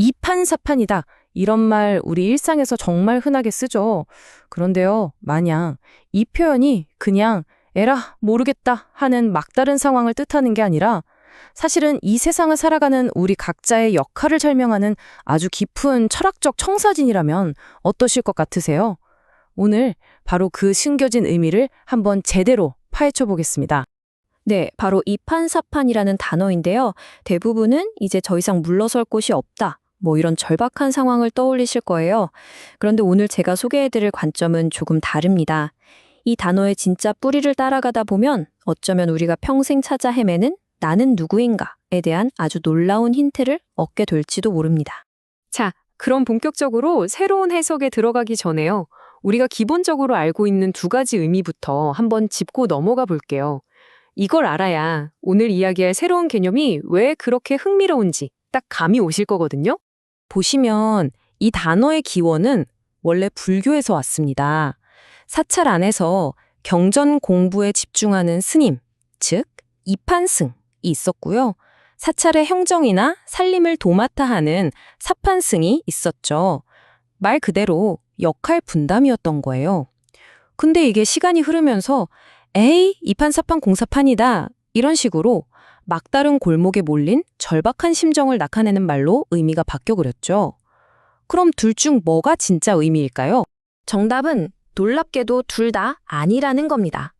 이판사판이다. 이런 말 우리 일상에서 정말 흔하게 쓰죠. 그런데요, 만약 이 표현이 그냥 에라, 모르겠다 하는 막다른 상황을 뜻하는 게 아니라 사실은 이 세상을 살아가는 우리 각자의 역할을 설명하는 아주 깊은 철학적 청사진이라면 어떠실 것 같으세요? 오늘 바로 그 숨겨진 의미를 한번 제대로 파헤쳐 보겠습니다. 네, 바로 이판사판이라는 단어인데요. 대부분은 이제 더 이상 물러설 곳이 없다. 이런 절박한 상황을 떠올리실 거예요. 그런데 오늘 제가 소개해드릴 관점은 조금 다릅니다. 이 단어의 진짜 뿌리를 따라가다 보면 어쩌면 우리가 평생 찾아 헤매는 나는 누구인가에 대한 아주 놀라운 힌트를 얻게 될지도 모릅니다. 자, 그럼 본격적으로 새로운 해석에 들어가기 전에요. 우리가 기본적으로 알고 있는 두 가지 의미부터 한번 짚고 넘어가 볼게요. 이걸 알아야 오늘 이야기할 새로운 개념이 왜 그렇게 흥미로운지 딱 감이 오실 거거든요. 보시면 이 단어의 기원은 원래 불교에서 왔습니다. 사찰 안에서 경전 공부에 집중하는 스님, 즉 이판승이 있었고요. 사찰의 행정이나 살림을 도맡아 하는 사판승이 있었죠. 말 그대로 역할 분담이었던 거예요. 근데 이게 시간이 흐르면서 에이, 이판사판 공사판이다 이런 식으로 막다른 골목에 몰린 절박한 심정을 나타내는 말로 의미가 바뀌어버렸죠. 그럼 둘 중 뭐가 진짜 의미일까요? 정답은 놀랍게도 둘 다 아니라는 겁니다.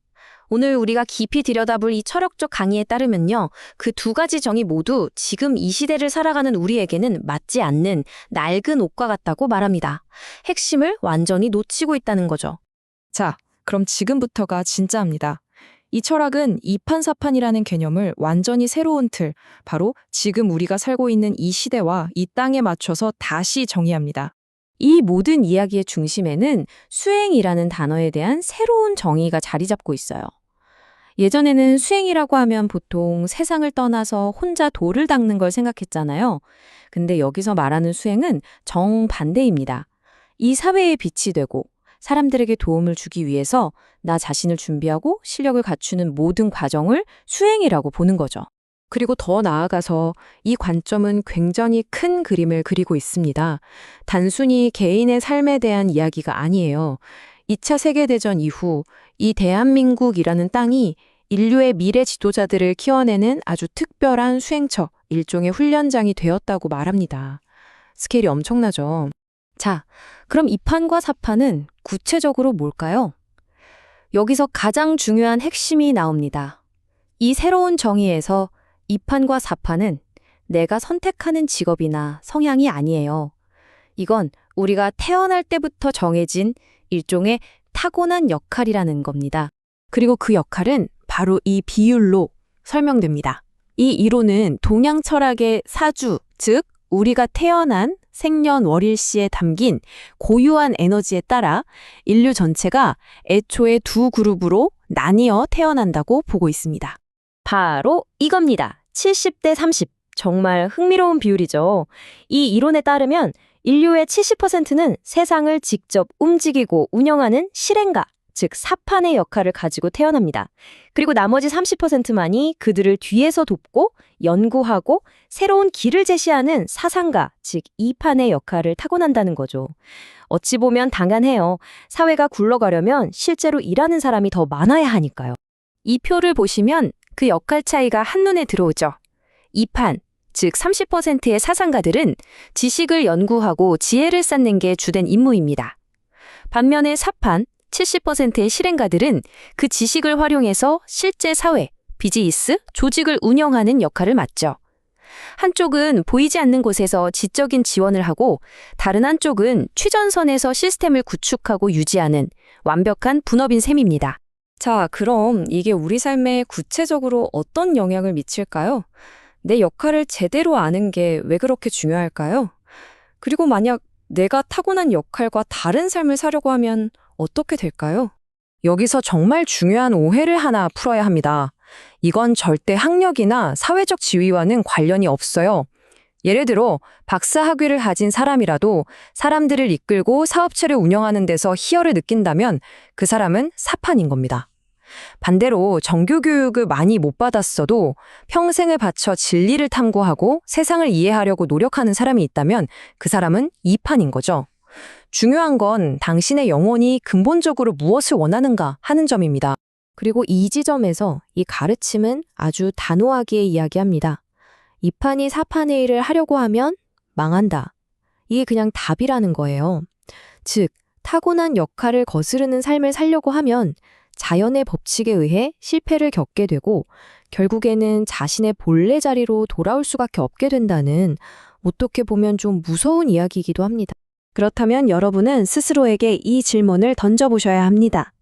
오늘 우리가 깊이 들여다볼 이 철학적 강의에 따르면요. 그 두 가지 정의 모두 지금 이 시대를 살아가는 우리에게는 맞지 않는 낡은 옷과 같다고 말합니다. 핵심을 완전히 놓치고 있다는 거죠. 자, 그럼 지금부터가 진짜입니다. 이 철학은 이판사판이라는 개념을 완전히 새로운 틀, 바로 지금 우리가 살고 있는 이 시대와 이 땅에 맞춰서 다시 정의합니다. 이 모든 이야기의 중심에는 수행이라는 단어에 대한 새로운 정의가 자리 잡고 있어요. 예전에는 수행이라고 하면 보통 세상을 떠나서 혼자 돌을 닦는 걸 생각했잖아요. 근데 여기서 말하는 수행은 정반대입니다. 이 사회에 빛이 되고 사람들에게 도움을 주기 위해서 나 자신을 준비하고 실력을 갖추는 모든 과정을 수행이라고 보는 거죠. 그리고 더 나아가서 이 관점은 굉장히 큰 그림을 그리고 있습니다. 단순히 개인의 삶에 대한 이야기가 아니에요. 2차 세계대전 이후 이 대한민국이라는 땅이 인류의 미래 지도자들을 키워내는 아주 특별한 수행처, 일종의 훈련장이 되었다고 말합니다. 스케일이 엄청나죠. 자, 그럼 이판과 사판은 구체적으로 뭘까요? 여기서 가장 중요한 핵심이 나옵니다. 이 새로운 정의에서 이판과 사판은 내가 선택하는 직업이나 성향이 아니에요. 이건 우리가 태어날 때부터 정해진 일종의 타고난 역할이라는 겁니다. 그리고 그 역할은 바로 이 비율로 설명됩니다. 이 이론은 동양 철학의 사주, 즉 우리가 태어난 생년월일시에 담긴 고유한 에너지에 따라 인류 전체가 애초에 두 그룹으로 나뉘어 태어난다고 보고 있습니다. 바로 이겁니다. 70대 30. 정말 흥미로운 비율이죠. 이 이론에 따르면 인류의 70%는 세상을 직접 움직이고 운영하는 실행가, 즉 사판의 역할을 가지고 태어납니다. 그리고 나머지 30%만이 그들을 뒤에서 돕고 연구하고 새로운 길을 제시하는 사상가, 즉 이판의 역할을 타고난다는 거죠. 어찌 보면 당연해요. 사회가 굴러가려면 실제로 일하는 사람이 더 많아야 하니까요. 이 표를 보시면 그 역할 차이가 한눈에 들어오죠. 이판, 즉 30%의 사상가들은 지식을 연구하고 지혜를 쌓는 게 주된 임무입니다. 반면에 사판, 70%의 실행가들은 그 지식을 활용해서 실제 사회, 비즈니스, 조직을 운영하는 역할을 맡죠. 한쪽은 보이지 않는 곳에서 지적인 지원을 하고 다른 한쪽은 최전선에서 시스템을 구축하고 유지하는 완벽한 분업인 셈입니다. 자, 그럼 이게 우리 삶에 구체적으로 어떤 영향을 미칠까요? 내 역할을 제대로 아는 게 왜 그렇게 중요할까요? 그리고 만약 내가 타고난 역할과 다른 삶을 사려고 하면 어떻게 될까요? 여기서 정말 중요한 오해를 하나 풀어야 합니다. 이건 절대 학력이나 사회적 지위와는 관련이 없어요. 예를 들어 박사 학위를 가진 사람이라도 사람들을 이끌고 사업체를 운영하는 데서 희열을 느낀다면 그 사람은 사판인 겁니다. 반대로 정규 교육을 많이 못 받았어도 평생을 바쳐 진리를 탐구하고 세상을 이해하려고 노력하는 사람이 있다면 그 사람은 2판인 거죠. 중요한 건 당신의 영혼이 근본적으로 무엇을 원하는가 하는 점입니다. 그리고 이 지점에서 이 가르침은 아주 단호하게 이야기합니다. 2판이 4판의 일을 하려고 하면 망한다. 이게 그냥 답이라는 거예요. 즉, 타고난 역할을 거스르는 삶을 살려고 하면 자연의 법칙에 의해 실패를 겪게 되고 결국에는 자신의 본래 자리로 돌아올 수밖에 없게 된다는 어떻게 보면 좀 무서운 이야기이기도 합니다. 그렇다면 여러분은 스스로에게 이 질문을 던져보셔야 합니다.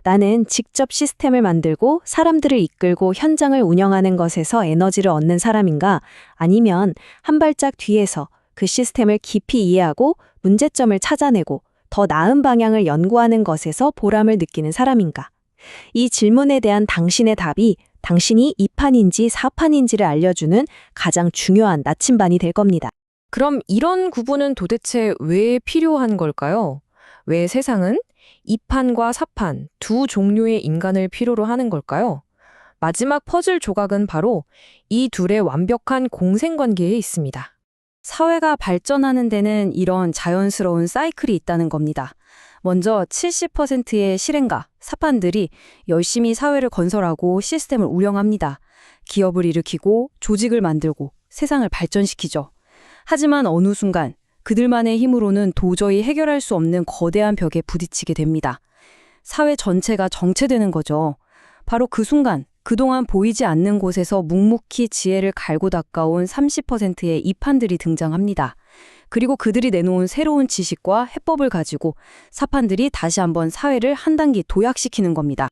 나는 직접 시스템을 만들고 사람들을 이끌고 현장을 운영하는 것에서 에너지를 얻는 사람인가? 아니면 한 발짝 뒤에서 그 시스템을 깊이 이해하고 문제점을 찾아내고 더 나은 방향을 연구하는 것에서 보람을 느끼는 사람인가? 이 질문에 대한 당신의 답이 당신이 2판인지 4판인지를 알려주는 가장 중요한 나침반이 될 겁니다. 그럼 이런 구분은 도대체 왜 필요한 걸까요? 왜 세상은 2판과 4판 두 종류의 인간을 필요로 하는 걸까요? 마지막 퍼즐 조각은 바로 이 둘의 완벽한 공생관계에 있습니다. 사회가 발전하는 데는 이런 자연스러운 사이클이 있다는 겁니다. 먼저 70%의 실행가, 사판들이 열심히 사회를 건설하고 시스템을 운영합니다. 기업을 일으키고 조직을 만들고 세상을 발전시키죠. 하지만 어느 순간 그들만의 힘으로는 도저히 해결할 수 없는 거대한 벽에 부딪히게 됩니다. 사회 전체가 정체되는 거죠. 바로 그 순간 그동안 보이지 않는 곳에서 묵묵히 지혜를 갈고 닦아온 30%의 이판들이 등장합니다. 그리고 그들이 내놓은 새로운 지식과 해법을 가지고 사판들이 다시 한번 사회를 한 단계 도약시키는 겁니다.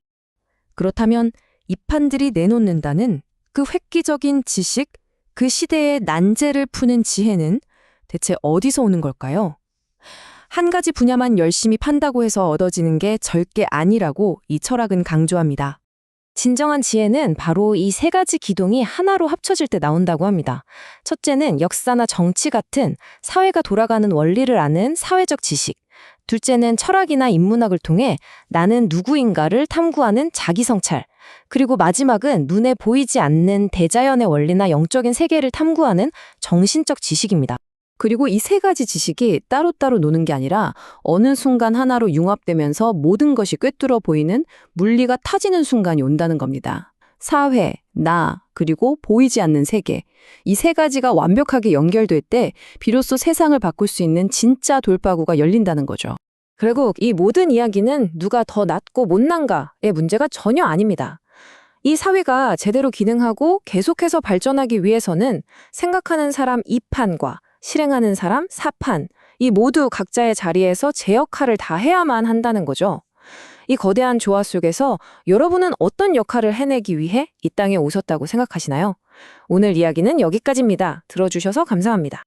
그렇다면 이판들이 내놓는다는 그 획기적인 지식, 그 시대의 난제를 푸는 지혜는 대체 어디서 오는 걸까요? 한 가지 분야만 열심히 판다고 해서 얻어지는 게 절대 아니라고 이 철학은 강조합니다. 진정한 지혜는 바로 이 세 가지 기둥이 하나로 합쳐질 때 나온다고 합니다. 첫째는 역사나 정치 같은 사회가 돌아가는 원리를 아는 사회적 지식. 둘째는 철학이나 인문학을 통해 나는 누구인가를 탐구하는 자기성찰. 그리고 마지막은 눈에 보이지 않는 대자연의 원리나 영적인 세계를 탐구하는 정신적 지식입니다. 그리고 이 세 가지 지식이 따로따로 노는 게 아니라 어느 순간 하나로 융합되면서 모든 것이 꿰뚫어 보이는 물리가 타지는 순간이 온다는 겁니다. 사회, 나, 그리고 보이지 않는 세계. 이 세 가지가 완벽하게 연결될 때 비로소 세상을 바꿀 수 있는 진짜 돌파구가 열린다는 거죠. 결국 이 모든 이야기는 누가 더 낫고 못난가의 문제가 전혀 아닙니다. 이 사회가 제대로 기능하고 계속해서 발전하기 위해서는 생각하는 사람 2판과 실행하는 사람 4판, 이 모두 각자의 자리에서 제 역할을 다 해야만 한다는 거죠. 이 거대한 조화 속에서 여러분은 어떤 역할을 해내기 위해 이 땅에 오셨다고 생각하시나요? 오늘 이야기는 여기까지입니다. 들어주셔서 감사합니다.